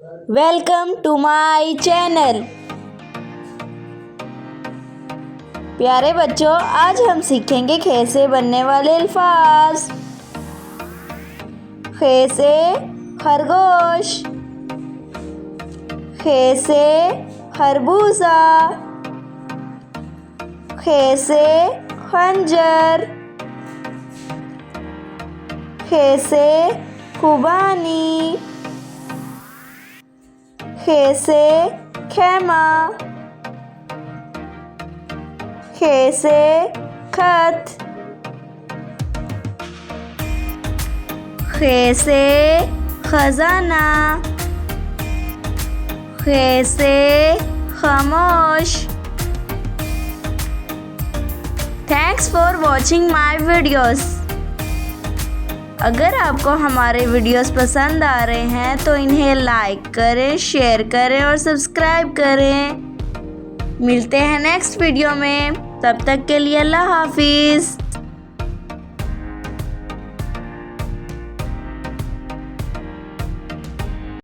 Welcome to my channel. प्यारे बच्चों, आज हम सीखेंगे खे से बनने वाले अल्फाज। खे से खरगोश, खे से खरबूजा, खे से खंजर, खे से खुबानी, खे से खेमा, खे से खत, खे से खजाना, खे से खामोश। Thanks for watching my videos. अगर आपको हमारे वीडियोस पसंद आ रहे हैं तो इन्हें लाइक करें, शेयर करें और सब्सक्राइब करें। मिलते हैं नेक्स्ट वीडियो में, तब तक के लिए अल्लाह हाफिज़।